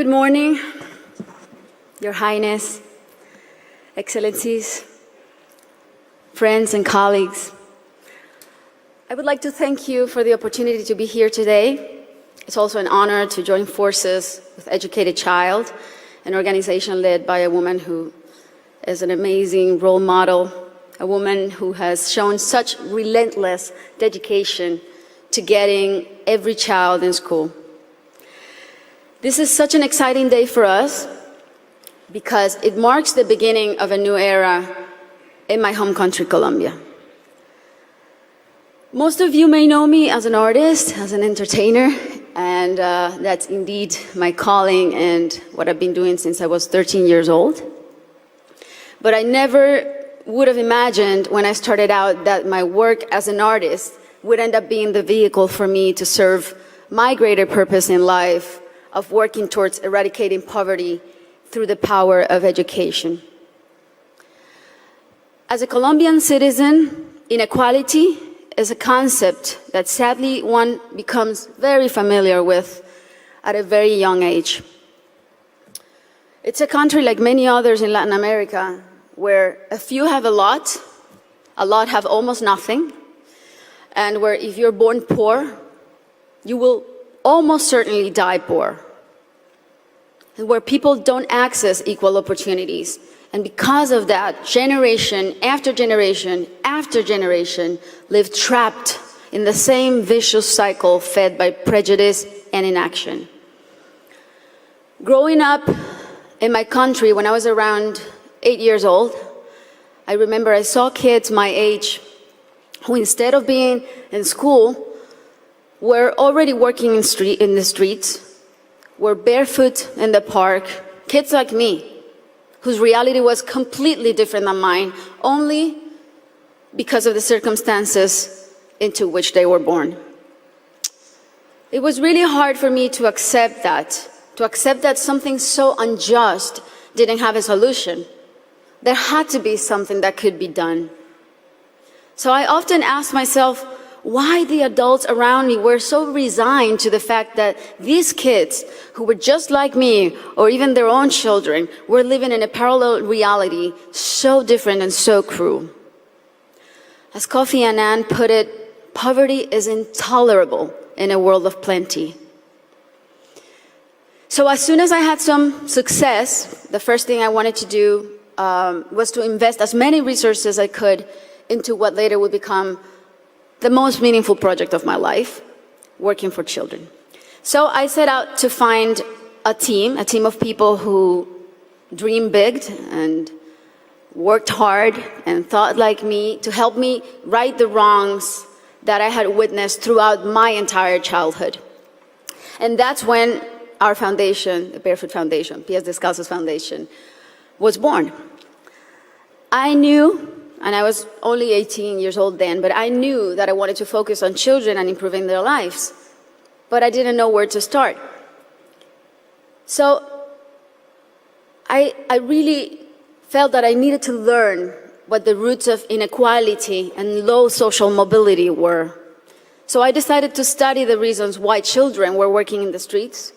Good morning, Your Highness, Excellencies, friends and colleagues. I would like to thank you for the opportunity to be here today. It's also an honor to join forces with Educated Child, an organization led by a woman who is an amazing role model, a woman who has shown such relentless dedication to getting every child in school. This is such an exciting day for us because it marks the beginning of a new era in my home country, Colombia. Most of you may know me as an artist, as an entertainer, and that's indeed my calling and what I've been doing since I was 13 years old. But I never would have imagined when I started out that my work as an artist would end up being the vehicle for me to serve my greater purpose in life of working towards eradicating poverty through the power of education. As a Colombian citizen, inequality is a concept that sadly one becomes very familiar with at a very young age. It's a country like many others in Latin America where a few have a lot have almost nothing, and where if you're born poor, you will almost certainly die poor, and where people don't access equal opportunities. And because of that, generation after generation after generation live trapped in the same vicious cycle fed by prejudice and inaction. Growing up in my country when I was around 8 years old, I remember I saw kids my age who, instead of being in school, were already working in the streets, were barefoot in the park, kids like me, whose reality was completely different than mine, only because of the circumstances into which they were born. It was really hard for me to accept that something so unjust didn't have a solution. There had to be something that could be done. So I often asked myself why the adults around me were so resigned to the fact that these kids, who were just like me, or even their own children, were living in a parallel reality so different and so cruel. As Kofi Annan put it, poverty is intolerable in a world of plenty. So as soon as I had some success, the first thing I wanted to do was to invest as many resources as I could into what later would become the most meaningful project of my life, working for children. So I set out to find a team of people who dreamed big and worked hard and thought like me to help me right the wrongs that I had witnessed throughout my entire childhood. And that's when our foundation, the Barefoot Foundation, Pies Descalzos Foundation, was born. I knew, and I was only 18 years old then, but I knew that I wanted to focus on children and improving their lives, but I didn't know where to start. So I really felt that I needed to learn what the roots of inequality and low social mobility were. So I decided to study the reasons why children were working in the streets,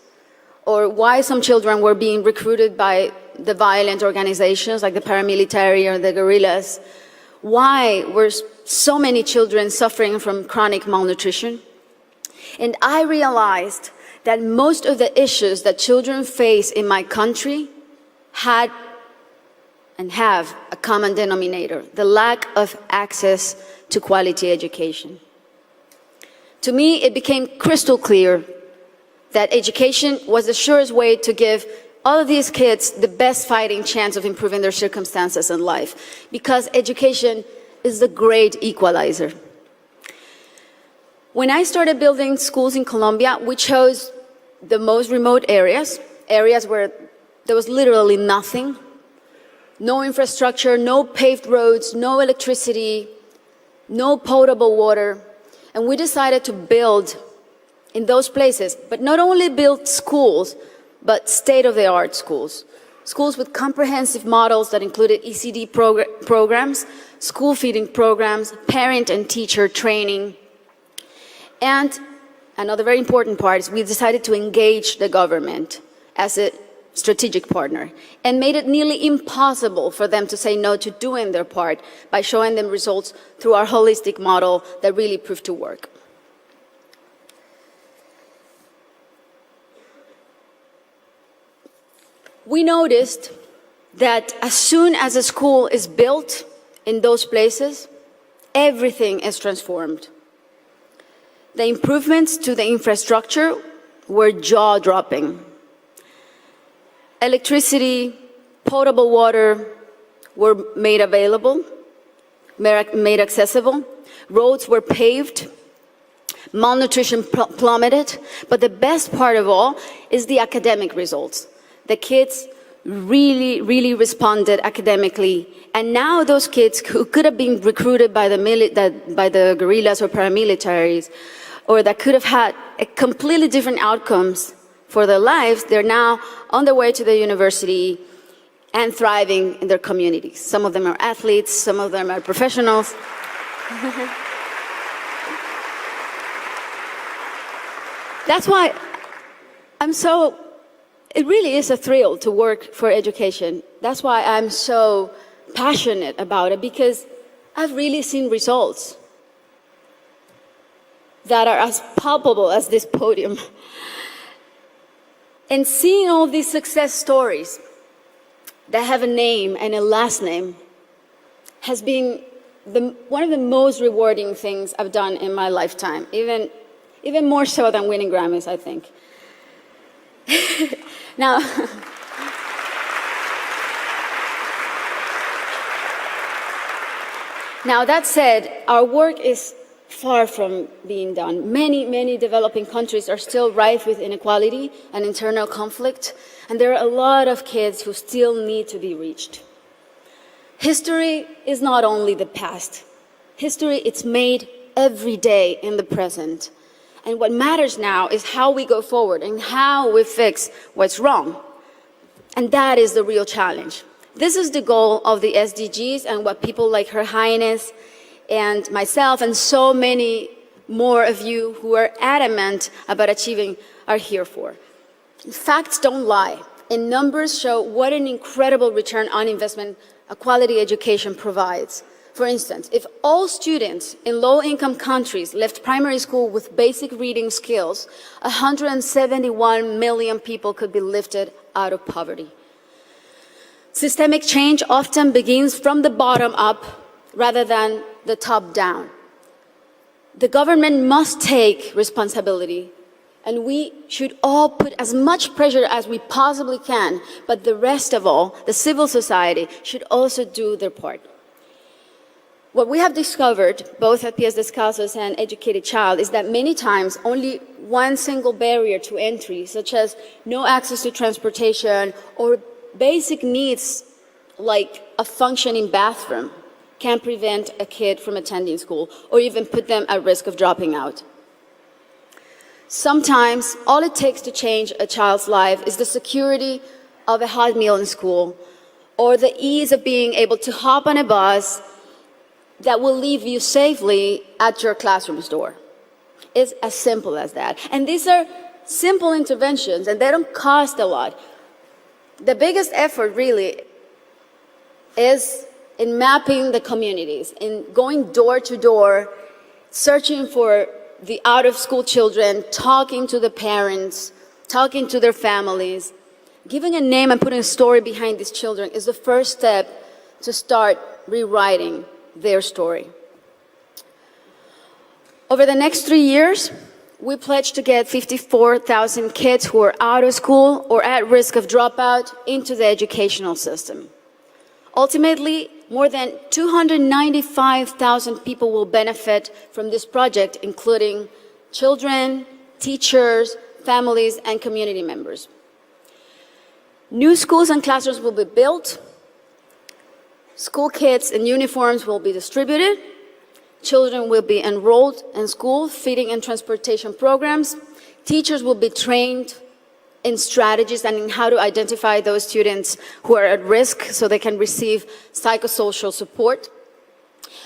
or why some children were being recruited by the violent organizations like the paramilitary or the guerrillas. Why were so many children suffering from chronic malnutrition? And I realized that most of the issues that children face in my country had and have a common denominator: the lack of access to quality education. To me, it became crystal clear that education was the surest way to give all of these kids the best fighting chance of improving their circumstances in life, because education is the great equalizer. When I started building schools in Colombia, we chose the most remote areas where there was literally nothing, no infrastructure, no paved roads, no electricity, no potable water. And we decided to build in those places, but not only build schools, but state-of-the-art schools. Schools with comprehensive models that included ECD programs, school feeding programs, parent and teacher training. And another very important part is we decided to engage the government as a strategic partner and made it nearly impossible for them to say no to doing their part by showing them results through our holistic model that really proved to work. We noticed that as soon as a school is built in those places, everything is transformed. The improvements to the infrastructure were jaw-dropping. Electricity, potable water were made available, made accessible. Roads were paved. Malnutrition plummeted. But the best part of all is the academic results. The kids really responded academically. And now those kids who could have been recruited by the guerrillas or paramilitaries, or that could have had a completely different outcomes for their lives, they're now on their way to the university and thriving in their communities. Some of them are athletes, some of them are professionals. That's why it really is a thrill to work for education. That's why I'm so passionate about it, because I've really seen results that are as palpable as this podium. And seeing all these success stories that have a name and a last name has been one of the most rewarding things I've done in my lifetime, even more so than winning Grammys, I think. Now, that said, our work is far from being done. Many developing countries are still rife with inequality and internal conflict, and there are a lot of kids who still need to be reached. History is not only the past. History, it's made every day in the present. And what matters now is how we go forward and how we fix what's wrong. And that is the real challenge. This is the goal of the SDGs and what people like Her Highness and myself and so many more of you who are adamant about achieving are here for. Facts don't lie, and numbers show what an incredible return on investment a quality education provides. For instance, if all students in low-income countries left primary school with basic reading skills, 171 million people could be lifted out of poverty. Systemic change often begins from the bottom up rather than the top down. The government must take responsibility, and we should all put as much pressure as we possibly can, but the rest of all, the civil society, should also do their part. What we have discovered, both at Pies Descalzos and Educated Child, is that many times only one single barrier to entry, such as no access to transportation or basic needs like a functioning bathroom, can prevent a kid from attending school or even put them at risk of dropping out. Sometimes all it takes to change a child's life is the security of a hot meal in school or the ease of being able to hop on a bus that will leave you safely at your classroom's door. It's as simple as that. And these are simple interventions, and they don't cost a lot. The biggest effort really is in mapping the communities, in going door to door, searching for the out-of-school children, talking to the parents, talking to their families. Giving a name and putting a story behind these children is the first step to start rewriting their story. Over the next 3 years, we pledge to get 54,000 kids who are out of school or at risk of dropout into the educational system. Ultimately, more than 295,000 people will benefit from this project, including children, teachers, families, and community members. New schools and classrooms will be built. School kits and uniforms will be distributed. Children will be enrolled in school, feeding and transportation programs. Teachers will be trained in strategies and in how to identify those students who are at risk so they can receive psychosocial support.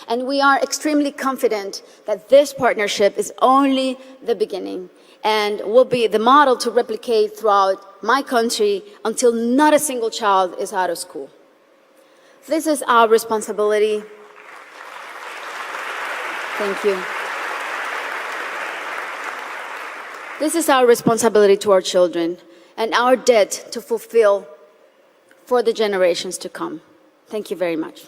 And we are extremely confident that this partnership is only the beginning. and will be the model to replicate throughout my country until not a single child is out of school. This is our responsibility. Thank you. This is our responsibility to our children and our debt to fulfill for the generations to come. Thank you very much.